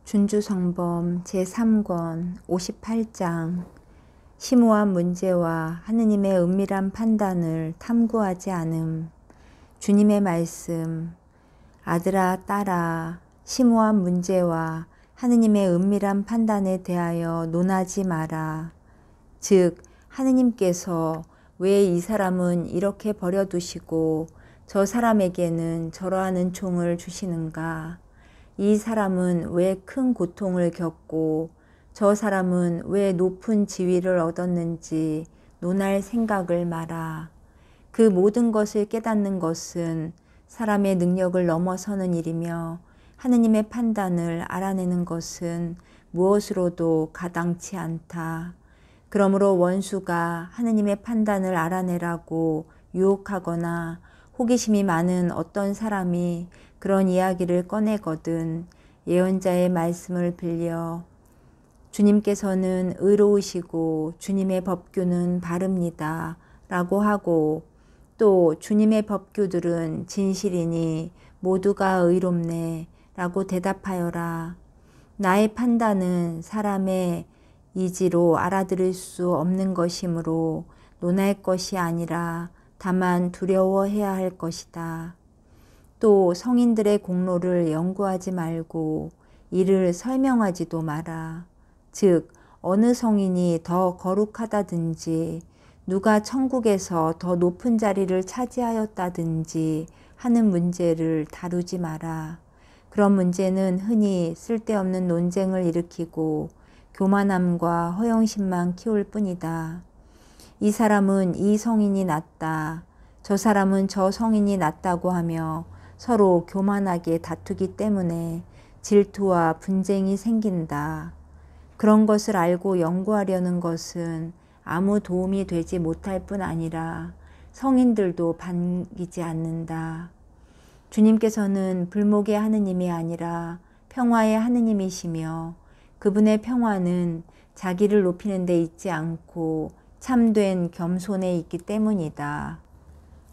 준주성범 제3권 58장 심오한 문제와 하느님의 은밀한 판단을 탐구하지 않음. 주님의 말씀. 아들아, 딸아, 심오한 문제와 하느님의 은밀한 판단에 대하여 논하지 마라. 즉, 하느님께서 왜 이 사람은 이렇게 버려두시고 저 사람에게는 저러한 은총을 주시는가? 이 사람은 왜 큰 고통을 겪고 저 사람은 왜 높은 지위를 얻었는지 논할 생각을 마라. 그 모든 것을 깨닫는 것은 사람의 능력을 넘어서는 일이며 하느님의 판단을 알아내는 것은 무엇으로도 가당치 않다. 그러므로 원수가 하느님의 판단을 알아내라고 유혹하거나 호기심이 많은 어떤 사람이 그런 이야기를 꺼내거든 예언자의 말씀을 빌려 주님께서는 의로우시고 주님의 법규는 바릅니다 라고 하고 또 주님의 법규들은 진실이니 모두가 의롭네 라고 대답하여라. 나의 판단은 사람의 이지로 알아들을 수 없는 것이므로 논할 것이 아니라 다만 두려워해야 할 것이다. 또 성인들의 공로를 연구하지 말고 이를 설명하지도 마라. 즉 어느 성인이 더 거룩하다든지 누가 천국에서 더 높은 자리를 차지하였다든지 하는 문제를 다루지 마라. 그런 문제는 흔히 쓸데없는 논쟁을 일으키고 교만함과 허영심만 키울 뿐이다. 이 사람은 이 성인이 낫다. 저 사람은 저 성인이 낫다고 하며 서로 교만하게 다투기 때문에 질투와 분쟁이 생긴다. 그런 것을 알고 연구하려는 것은 아무 도움이 되지 못할 뿐 아니라 성인들도 반기지 않는다. 주님께서는 불목의 하느님이 아니라 평화의 하느님이시며 그분의 평화는 자기를 높이는 데 있지 않고 참된 겸손에 있기 때문이다.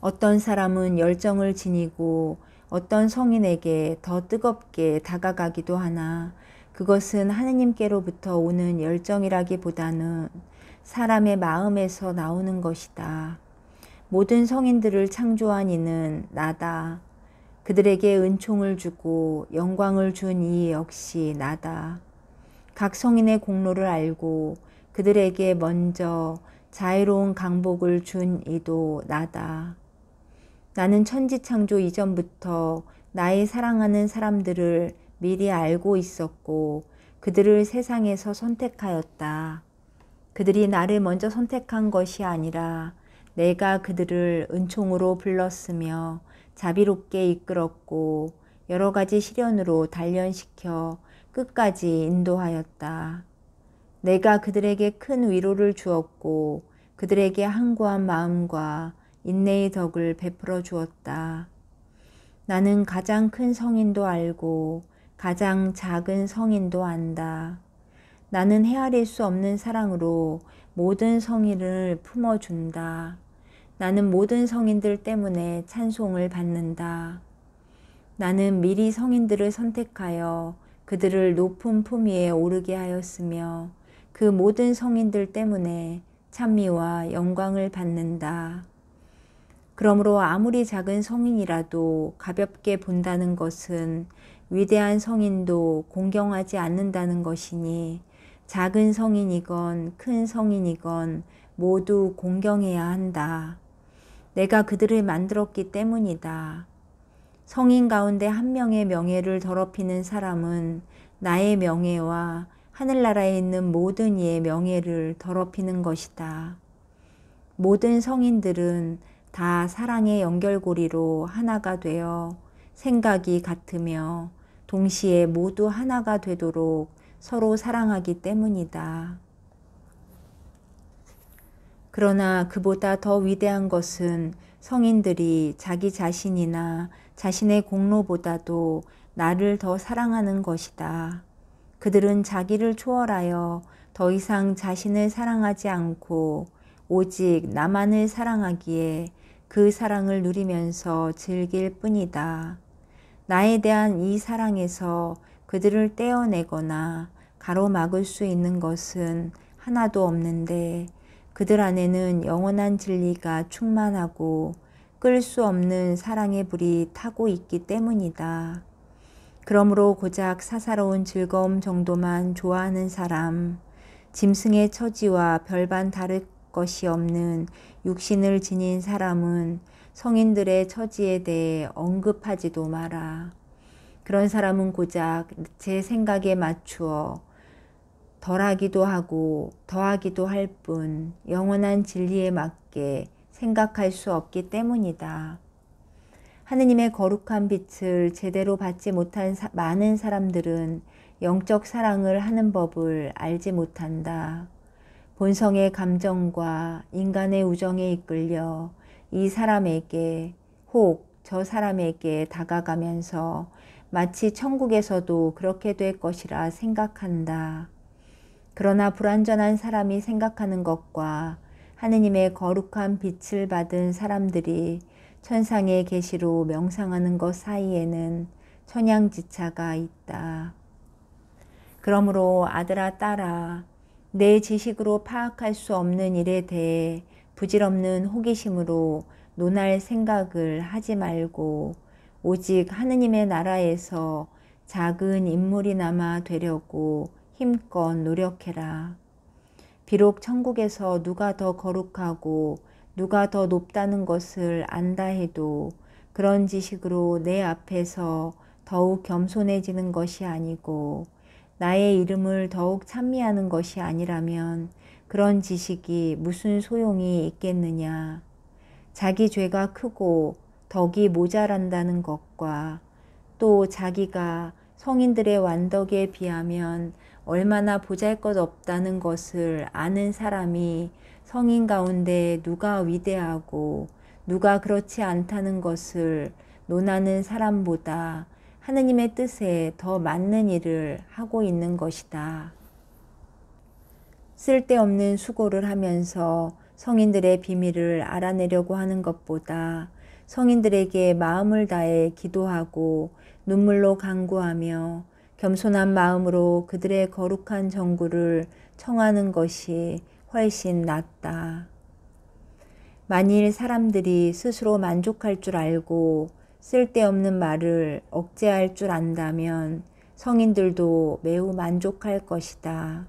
어떤 사람은 열정을 지니고 어떤 성인에게 더 뜨겁게 다가가기도 하나 그것은 하느님께로부터 오는 열정이라기보다는 사람의 마음에서 나오는 것이다. 모든 성인들을 창조한 이는 나다. 그들에게 은총을 주고 영광을 준 이 역시 나다. 각 성인의 공로를 알고 그들에게 먼저 자애로운 강복을 준 이도 나다. 나는 천지창조 이전부터 나의 사랑하는 사람들을 미리 알고 있었고 그들을 세상에서 선택하였다. 그들이 나를 먼저 선택한 것이 아니라 내가 그들을 은총으로 불렀으며 자비롭게 이끌었고 여러 가지 시련으로 단련시켜 끝까지 인도하였다. 내가 그들에게 큰 위로를 주었고 그들에게 항구한 마음과 인내의 덕을 베풀어 주었다. 나는 가장 큰 성인도 알고 가장 작은 성인도 안다. 나는 헤아릴 수 없는 사랑으로 모든 성인을 품어준다. 나는 모든 성인들 때문에 찬송을 받는다. 나는 미리 성인들을 선택하여 그들을 높은 품 위에 오르게 하였으며 그 모든 성인들 때문에 찬미와 영광을 받는다. 그러므로 아무리 작은 성인이라도 가볍게 본다는 것은 위대한 성인도 공경하지 않는다는 것이니 작은 성인이건 큰 성인이건 모두 공경해야 한다. 내가 그들을 만들었기 때문이다. 성인 가운데 한 명의 명예를 더럽히는 사람은 나의 명예와 하늘나라에 있는 모든 이의 명예를 더럽히는 것이다. 모든 성인들은 다 사랑의 연결고리로 하나가 되어 생각이 같으며 동시에 모두 하나가 되도록 서로 사랑하기 때문이다. 그러나 그보다 더 위대한 것은 성인들이 자기 자신이나 자신의 공로보다도 나를 더 사랑하는 것이다. 그들은 자기를 초월하여 더 이상 자신을 사랑하지 않고 오직 나만을 사랑하기에 그 사랑을 누리면서 즐길 뿐이다. 나에 대한 이 사랑에서 그들을 떼어내거나 가로막을 수 있는 것은 하나도 없는데 그들 안에는 영원한 진리가 충만하고 끌 수 없는 사랑의 불이 타고 있기 때문이다. 그러므로 고작 사사로운 즐거움 정도만 좋아하는 사람, 짐승의 처지와 별반 다를 것이 없는 육신을 지닌 사람은 성인들의 처지에 대해 언급하지도 마라. 그런 사람은 고작 제 생각에 맞추어 덜하기도 하고 더하기도 할 뿐 영원한 진리에 맞게 생각할 수 없기 때문이다. 하느님의 거룩한 빛을 제대로 받지 못한 많은 사람들은 영적 사랑을 하는 법을 알지 못한다. 본성의 감정과 인간의 우정에 이끌려 이 사람에게 혹 저 사람에게 다가가면서 마치 천국에서도 그렇게 될 것이라 생각한다. 그러나 불완전한 사람이 생각하는 것과 하느님의 거룩한 빛을 받은 사람들이 천상의 계시로 명상하는 것 사이에는 천양지차가 있다. 그러므로 아들아 딸아, 내 지식으로 파악할 수 없는 일에 대해 부질없는 호기심으로 논할 생각을 하지 말고 오직 하느님의 나라에서 작은 인물이나마 되려고 힘껏 노력해라. 비록 천국에서 누가 더 거룩하고 누가 더 높다는 것을 안다 해도 그런 지식으로 내 앞에서 더욱 겸손해지는 것이 아니고 나의 이름을 더욱 찬미하는 것이 아니라면 그런 지식이 무슨 소용이 있겠느냐. 자기 죄가 크고 덕이 모자란다는 것과 또 자기가 성인들의 완덕에 비하면 얼마나 보잘것없다는 것을 아는 사람이 성인 가운데 누가 위대하고 누가 그렇지 않다는 것을 논하는 사람보다 하느님의 뜻에 더 맞는 일을 하고 있는 것이다. 쓸데없는 수고를 하면서 성인들의 비밀을 알아내려고 하는 것보다 성인들에게 마음을 다해 기도하고 눈물로 간구하며 겸손한 마음으로 그들의 거룩한 정구를 청하는 것이 훨씬 낫다. 만일 사람들이 스스로 만족할 줄 알고 쓸데없는 말을 억제할 줄 안다면 성인들도 매우 만족할 것이다.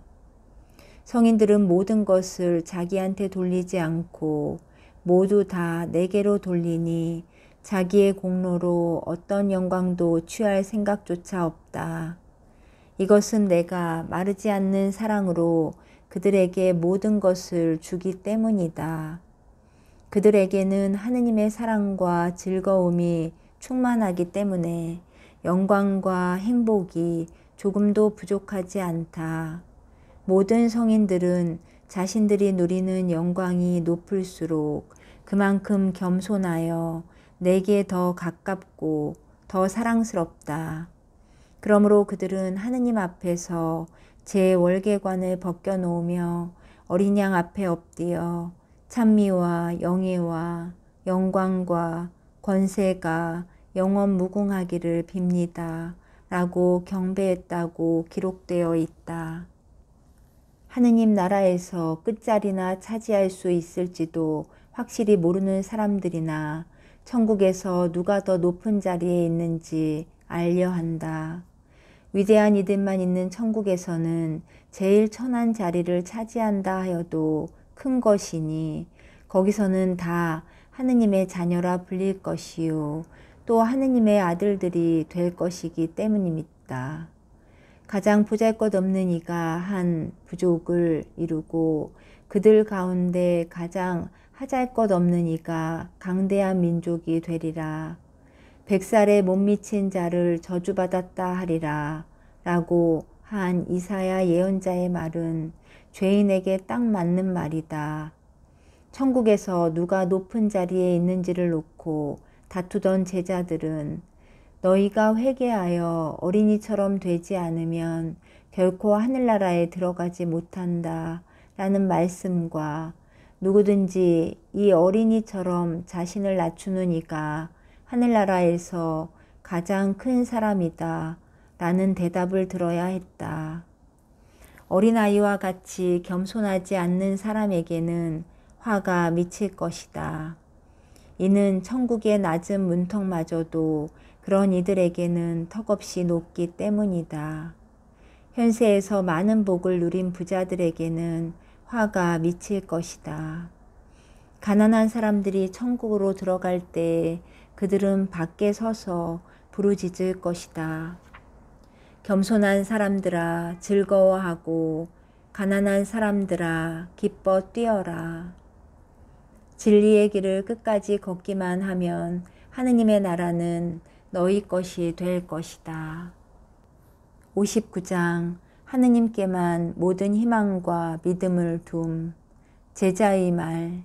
성인들은 모든 것을 자기한테 돌리지 않고 모두 다 내게로 돌리니 자기의 공로로 어떤 영광도 취할 생각조차 없다. 이것은 내가 마르지 않는 사랑으로 그들에게 모든 것을 주기 때문이다. 그들에게는 하느님의 사랑과 즐거움이 충만하기 때문에 영광과 행복이 조금도 부족하지 않다. 모든 성인들은 자신들이 누리는 영광이 높을수록 그만큼 겸손하여 내게 더 가깝고 더 사랑스럽다. 그러므로 그들은 하느님 앞에서 제 월계관을 벗겨놓으며 어린 양 앞에 엎드려 찬미와 영예와 영광과 권세가 영원 무궁하기를 빕니다. 라고 경배했다고 기록되어 있다. 하느님 나라에서 끝자리나 차지할 수 있을지도 확실히 모르는 사람들이나 천국에서 누가 더 높은 자리에 있는지 알려 한다. 위대한 이들만 있는 천국에서는 제일 천한 자리를 차지한다 하여도 큰 것이니 거기서는 다 하느님의 자녀라 불릴 것이요 또 하느님의 아들들이 될 것이기 때문입니다. 가장 보잘것없는 이가 한 부족을 이루고 그들 가운데 가장 하잘것없는 이가 강대한 민족이 되리라. 100살에 못 미친 자를 저주받았다 하리라 라고 한 이사야 예언자의 말은 죄인에게 딱 맞는 말이다. 천국에서 누가 높은 자리에 있는지를 놓고 다투던 제자들은 너희가 회개하여 어린이처럼 되지 않으면 결코 하늘나라에 들어가지 못한다 라는 말씀과 누구든지 이 어린이처럼 자신을 낮추는 이가 하늘나라에서 가장 큰 사람이다 라는 대답을 들어야 했다. 어린아이와 같이 겸손하지 않는 사람에게는 화가 미칠 것이다. 이는 천국의 낮은 문턱마저도 그런 이들에게는 턱없이 높기 때문이다. 현세에서 많은 복을 누린 부자들에게는 화가 미칠 것이다. 가난한 사람들이 천국으로 들어갈 때 그들은 밖에 서서 부르짖을 것이다. 겸손한 사람들아 즐거워하고 가난한 사람들아 기뻐 뛰어라. 진리의 길을 끝까지 걷기만 하면 하느님의 나라는 너희 것이 될 것이다. 59장 하느님께만 모든 희망과 믿음을 둠. 제자의 말.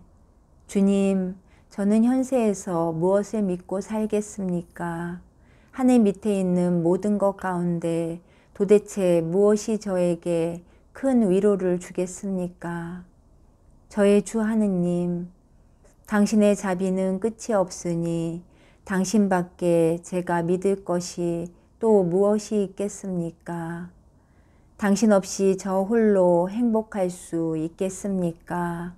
주님, 저는 현세에서 무엇을 믿고 살겠습니까? 하늘 밑에 있는 모든 것 가운데 도대체 무엇이 저에게 큰 위로를 주겠습니까? 저의 주 하느님, 당신의 자비는 끝이 없으니 당신밖에 제가 믿을 것이 또 무엇이 있겠습니까? 당신 없이 저 홀로 행복할 수 있겠습니까?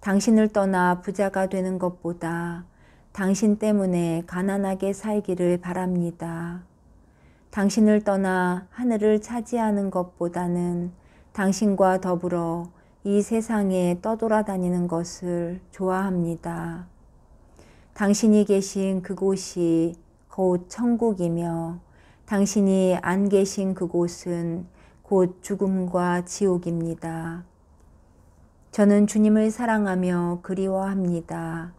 당신을 떠나 부자가 되는 것보다 당신 때문에 가난하게 살기를 바랍니다. 당신을 떠나 하늘을 차지하는 것보다는 당신과 더불어 이 세상에 떠돌아다니는 것을 좋아합니다. 당신이 계신 그곳이 곧 천국이며 당신이 안 계신 그곳은 곧 죽음과 지옥입니다. 저는 주님을 사랑하며 그리워합니다.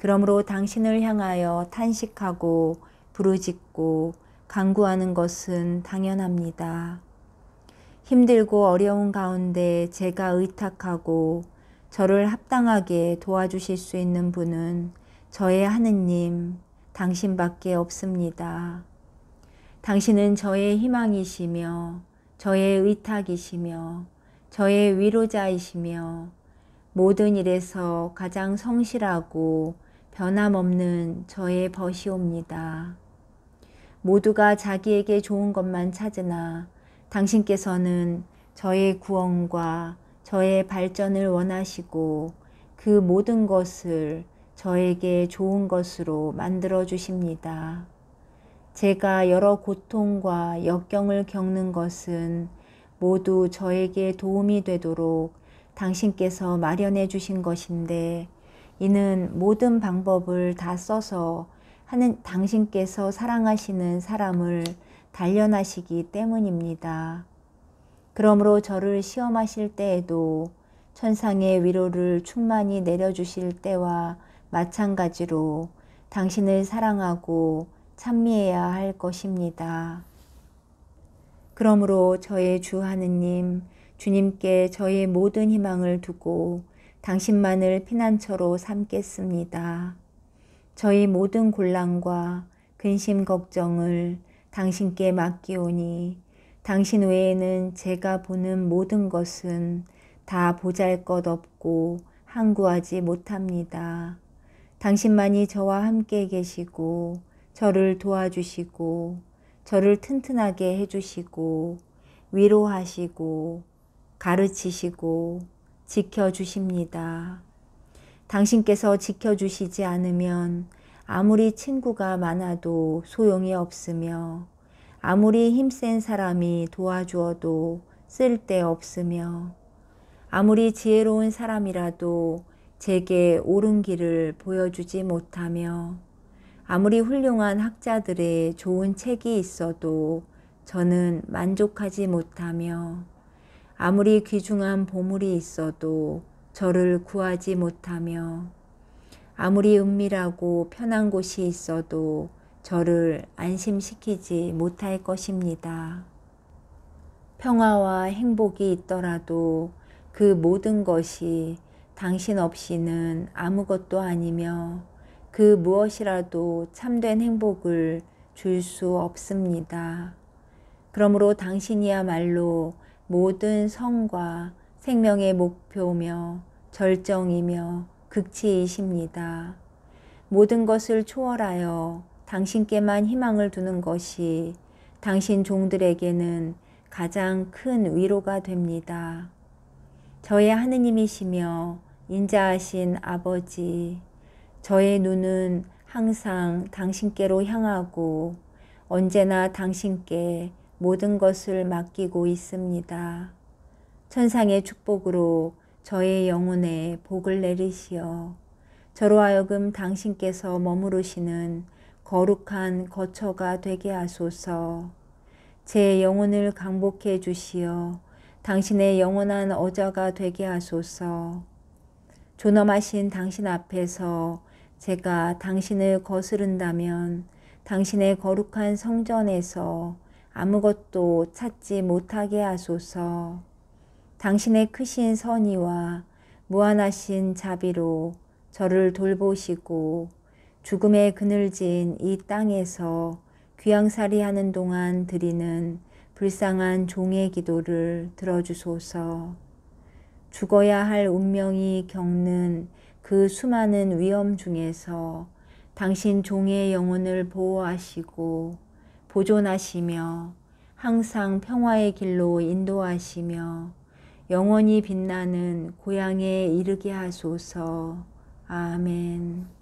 그러므로 당신을 향하여 탄식하고 부르짖고 간구하는 것은 당연합니다. 힘들고 어려운 가운데 제가 의탁하고 저를 합당하게 도와주실 수 있는 분은 저의 하느님, 당신밖에 없습니다. 당신은 저의 희망이시며 저의 의탁이시며 저의 위로자이시며 모든 일에서 가장 성실하고 변함없는 저의 벗이옵니다. 모두가 자기에게 좋은 것만 찾으나 당신께서는 저의 구원과 저의 발전을 원하시고 그 모든 것을 저에게 좋은 것으로 만들어 주십니다. 제가 여러 고통과 역경을 겪는 것은 모두 저에게 도움이 되도록 당신께서 마련해 주신 것인데 이는 모든 방법을 다 써서 당신께서 사랑하시는 사람을 단련하시기 때문입니다. 그러므로 저를 시험하실 때에도 천상의 위로를 충만히 내려주실 때와 마찬가지로 당신을 사랑하고 찬미해야 할 것입니다. 그러므로 저의 주 하느님, 주님께 저의 모든 희망을 두고 당신만을 피난처로 삼겠습니다. 저희 모든 곤란과 근심 걱정을 당신께 맡기오니 당신 외에는 제가 보는 모든 것은 다 보잘것없고 항구하지 못합니다. 당신만이 저와 함께 계시고 저를 도와주시고 저를 튼튼하게 해주시고 위로하시고 가르치시고 지켜주십니다. 당신께서 지켜주시지 않으면 아무리 친구가 많아도 소용이 없으며 아무리 힘센 사람이 도와주어도 쓸데없으며 아무리 지혜로운 사람이라도 제게 옳은 길을 보여주지 못하며 아무리 훌륭한 학자들의 좋은 책이 있어도 저는 만족하지 못하며 아무리 귀중한 보물이 있어도 저를 구하지 못하며 아무리 은밀하고 편한 곳이 있어도 저를 안심시키지 못할 것입니다. 평화와 행복이 있더라도 그 모든 것이 당신 없이는 아무것도 아니며 그 무엇이라도 참된 행복을 줄 수 없습니다. 그러므로 당신이야말로 모든 성과 생명의 목표며 절정이며 극치이십니다. 모든 것을 초월하여 당신께만 희망을 두는 것이 당신 종들에게는 가장 큰 위로가 됩니다. 저의 하느님이시며 인자하신 아버지, 저의 눈은 항상 당신께로 향하고 언제나 당신께 모든 것을 맡기고 있습니다. 천상의 축복으로 저의 영혼에 복을 내리시어 저로 하여금 당신께서 머무르시는 거룩한 거처가 되게 하소서. 제 영혼을 강복해 주시어 당신의 영원한 어자가 되게 하소서. 존엄하신 당신 앞에서 제가 당신을 거스른다면 당신의 거룩한 성전에서 아무것도 찾지 못하게 하소서. 당신의 크신 선의와 무한하신 자비로 저를 돌보시고 죽음의 그늘진 이 땅에서 귀양살이 하는 동안 드리는 불쌍한 종의 기도를 들어주소서. 죽어야 할 운명이 겪는 그 수많은 위험 중에서 당신 종의 영혼을 보호하시고 보존하시며 항상 평화의 길로 인도하시며 영원히 빛나는 고향에 이르게 하소서. 아멘.